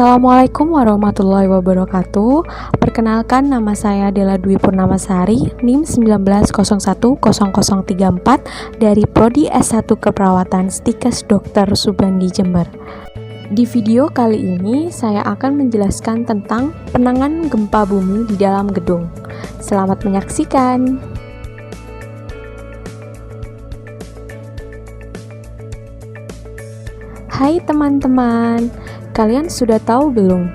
Assalamualaikum warahmatullahi wabarakatuh. Perkenalkan, nama saya Della Dwi Purnamasari, NIM 19010034 dari Prodi S1 Keperawatan Stikes Dr. Subandi Jember. Di video kali ini saya akan menjelaskan tentang penanganan gempa bumi di dalam gedung. Selamat menyaksikan. Hai teman-teman, kalian sudah tahu belum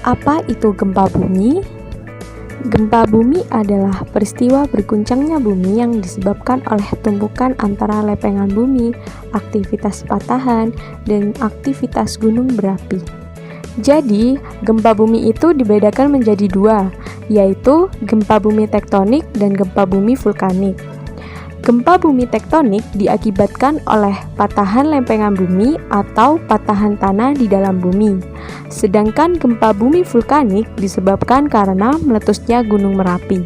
apa itu gempa bumi? Gempa bumi adalah peristiwa berguncangnya bumi yang disebabkan oleh tumpukan antara lepengan bumi, aktivitas patahan, dan aktivitas gunung berapi. Jadi, gempa bumi itu dibedakan menjadi dua, yaitu gempa bumi tektonik dan gempa bumi vulkanik. Gempa bumi tektonik diakibatkan oleh patahan lempengan bumi atau patahan tanah di dalam bumi. Sedangkan gempa bumi vulkanik disebabkan karena meletusnya Gunung Merapi.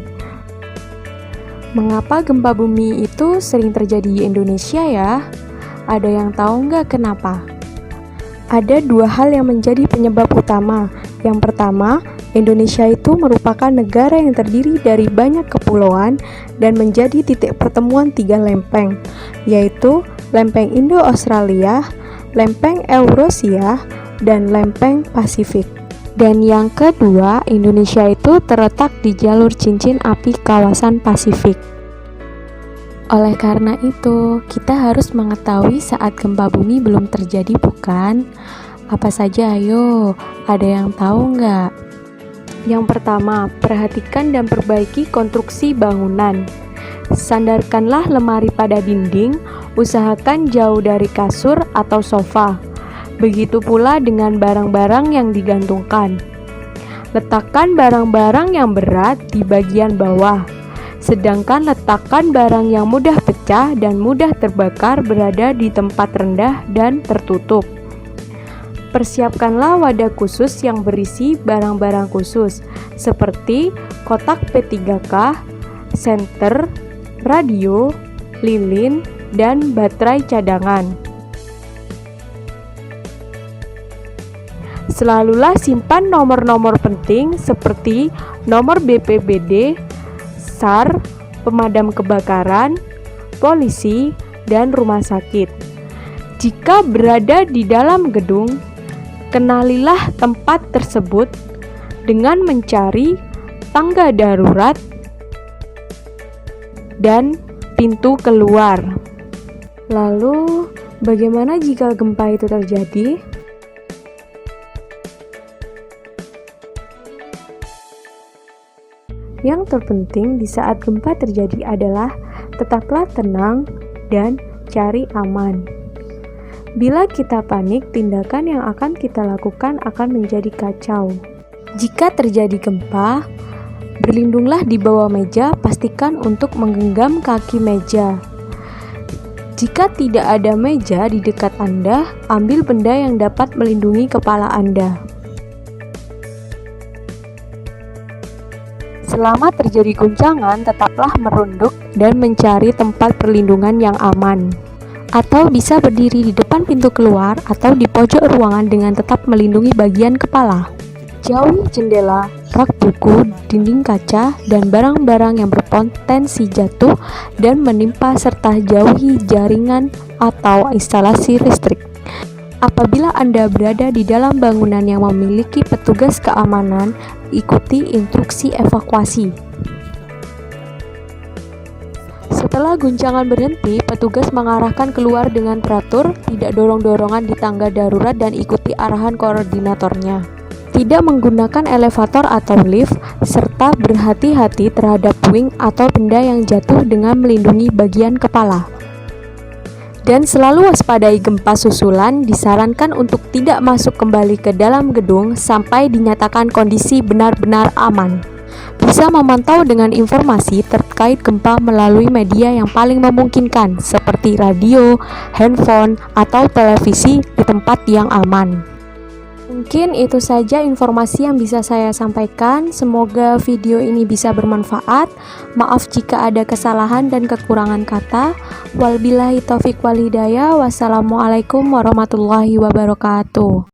Mengapa gempa bumi itu sering terjadi di Indonesia ya? Ada yang tahu nggak kenapa? Ada dua hal yang menjadi penyebab utama. Yang pertama, Indonesia itu merupakan negara yang terdiri dari banyak kepulauan dan menjadi titik pertemuan tiga lempeng, yaitu lempeng Indo-Australia, lempeng Eurasia, dan lempeng Pasifik. Dan yang kedua, Indonesia itu terletak di jalur cincin api kawasan Pasifik. Oleh karena itu, kita harus mengetahui saat gempa bumi belum terjadi, bukan? Apa saja, ayo? Ada yang tahu nggak? Yang pertama, perhatikan dan perbaiki konstruksi bangunan. Sandarkanlah lemari pada dinding, usahakan jauh dari kasur atau sofa. Begitu pula dengan barang-barang yang digantungkan. Letakkan barang-barang yang berat di bagian bawah, sedangkan letakkan barang yang mudah pecah dan mudah terbakar berada di tempat rendah dan tertutup. Persiapkanlah wadah khusus yang berisi barang-barang khusus, seperti kotak P3K, senter, radio, lilin, dan baterai cadangan. Selalulah simpan nomor-nomor penting seperti nomor BPBD, SAR, pemadam kebakaran, polisi, dan rumah sakit. Jika berada di dalam gedung, kenalilah tempat tersebut dengan mencari tangga darurat dan pintu keluar. Lalu, bagaimana jika gempa itu terjadi? Yang terpenting di saat gempa terjadi adalah tetaplah tenang dan cari aman. Bila kita panik, tindakan yang akan kita lakukan akan menjadi kacau. Jika terjadi gempa, berlindunglah di bawah meja, pastikan untuk menggenggam kaki meja. Jika tidak ada meja di dekat Anda, ambil benda yang dapat melindungi kepala Anda. Selama terjadi guncangan, tetaplah merunduk dan mencari tempat perlindungan yang aman. Atau bisa berdiri di depan pintu keluar atau di pojok ruangan dengan tetap melindungi bagian kepala. Jauhi jendela, rak buku, dinding kaca, dan barang-barang yang berpotensi jatuh dan menimpa serta jauhi jaringan atau instalasi listrik. Apabila Anda berada di dalam bangunan yang memiliki petugas keamanan, ikuti instruksi evakuasi. Setelah guncangan berhenti, petugas mengarahkan keluar dengan teratur, tidak dorong-dorongan di tangga darurat dan ikuti arahan koordinatornya. Tidak menggunakan elevator atau lift, serta berhati-hati terhadap puing atau benda yang jatuh dengan melindungi bagian kepala. Dan selalu waspadai gempa susulan, disarankan untuk tidak masuk kembali ke dalam gedung sampai dinyatakan kondisi benar-benar aman. Bisa memantau dengan informasi terkait gempa melalui media yang paling memungkinkan seperti radio, handphone, atau televisi di tempat yang aman. Mungkin itu saja informasi yang bisa saya sampaikan. Semoga video ini bisa bermanfaat. Maaf jika ada kesalahan dan kekurangan kata. Wabillahi taufiq wal hidayah. Wassalamualaikum warahmatullahi wabarakatuh.